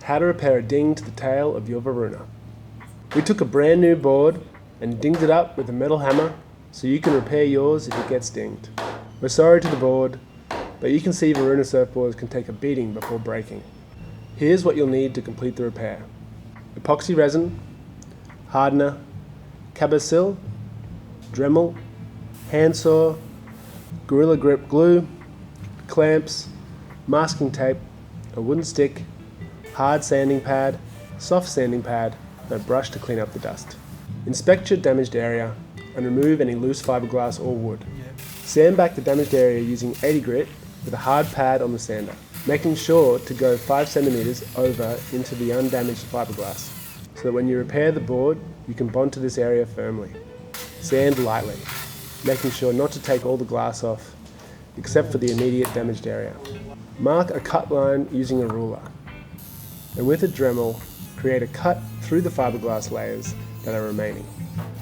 How to repair a ding to the tail of your Varuna. We took a brand new board and dinged it up with a metal hammer so you can repair yours if it gets dinged. We're sorry to the board, but you can see Varuna surfboards can take a beating before breaking. Here's what you'll need to complete the repair. Epoxy resin, hardener, CAB-O-SIL, DREMMEL, handsaw, Gorilla Grip glue, clamps, masking tape, a wooden stick, hard sanding pad, soft sanding pad, and a brush to clean up the dust. Inspect your damaged area and remove any loose fiberglass or wood. Sand back the damaged area using 80 grit with a hard pad on the sander, making sure to go 5 centimeters over into the undamaged fiberglass, so that when you repair the board, you can bond to this area firmly. Sand lightly, making sure not to take all the glass off, except for the immediate damaged area. Mark a cut line using a ruler, and with a Dremel, create a cut through the fiberglass layers that are remaining.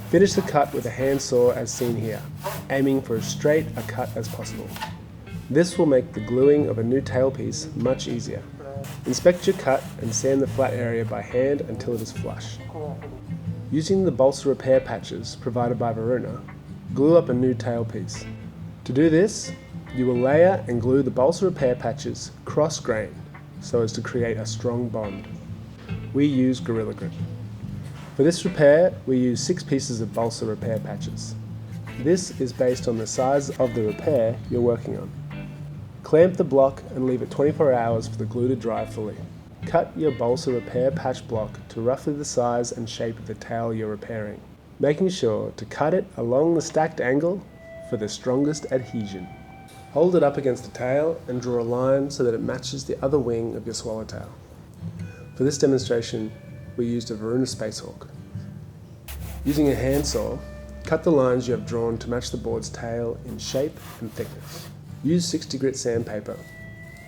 Finish the cut with a handsaw as seen here, aiming for as straight a cut as possible. This will make the gluing of a new tailpiece much easier. Inspect your cut and sand the flat area by hand until it is flush. Using the balsa repair patches provided by Varuna, glue up a new tailpiece. To do this, you will layer and glue the balsa repair patches cross-grain so as to create a strong bond. We use Gorilla Grip. For this repair, we use 6 pieces of balsa repair patches. This is based on the size of the repair you're working on. Clamp the block and leave it 24 hours for the glue to dry fully. Cut your balsa repair patch block to roughly the size and shape of the tail you're repairing, making sure to cut it along the stacked angle for the strongest adhesion. Hold it up against the tail and draw a line so that it matches the other wing of your swallowtail. For this demonstration, we used a Varuna Spacehawk. Using a handsaw, cut the lines you have drawn to match the board's tail in shape and thickness. Use 60 grit sandpaper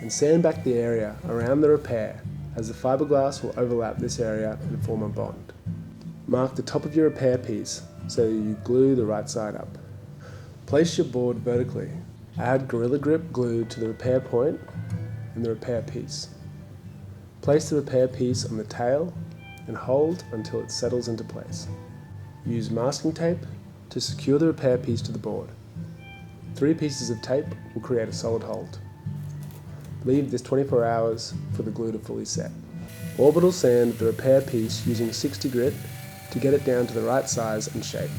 and sand back the area around the repair, as the fiberglass will overlap this area and form a bond. Mark the top of your repair piece so that you glue the right side up. Place your board vertically. Add Gorilla Grip glue to the repair point and the repair piece. Place the repair piece on the tail and hold until it settles into place. Use masking tape to secure the repair piece to the board. 3 pieces of tape will create a solid hold. Leave this 24 hours for the glue to fully set. Orbital sand the repair piece using 60 grit to get it down to the right size and shape,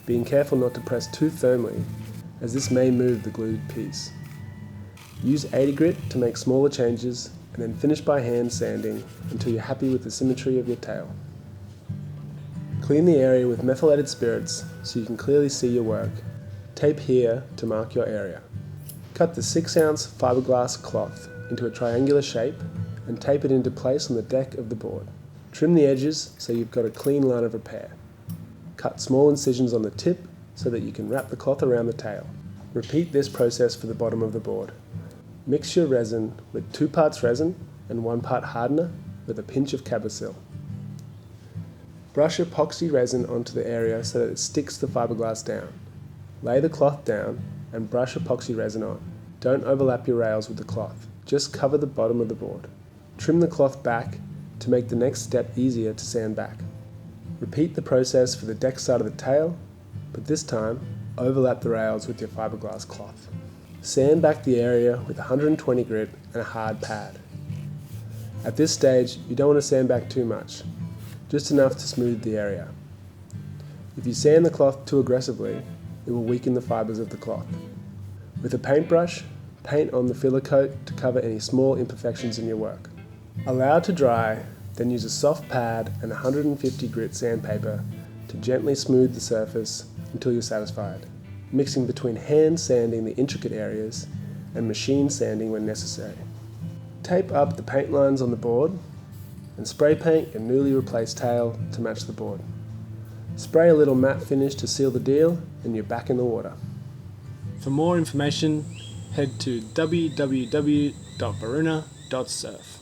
being careful not to press too firmly, as this may move the glued piece. Use 80 grit to make smaller changes and then finish by hand sanding until you're happy with the symmetry of your tail. Clean the area with methylated spirits so you can clearly see your work. Tape here to mark your area. Cut the 6-ounce fiberglass cloth into a triangular shape and tape it into place on the deck of the board. Trim the edges so you've got a clean line of repair. Cut small incisions on the tip so that you can wrap the cloth around the tail. Repeat this process for the bottom of the board. Mix your resin with 2 parts resin and 1 part hardener with a pinch of CAB-O-SIL. Brush epoxy resin onto the area so that it sticks the fiberglass down. Lay the cloth down and brush epoxy resin on. Don't overlap your rails with the cloth, just cover the bottom of the board. Trim the cloth back to make the next step easier to sand back. Repeat the process for the deck side of the tail, but this time overlap the rails with your fiberglass cloth. Sand back the area with 120 grit and a hard pad. At this stage, you don't want to sand back too much, just enough to smooth the area. If you sand the cloth too aggressively, it will weaken the fibers of the cloth. With a paintbrush, paint on the filler coat to cover any small imperfections in your work. Allow to dry, then use a soft pad and 150 grit sandpaper to gently smooth the surface until you're satisfied, mixing between hand sanding the intricate areas and machine sanding when necessary. Tape up the paint lines on the board and spray paint your newly replaced tail to match the board. Spray a little matte finish to seal the deal and you're back in the water. For more information, head to www.varuna.surf.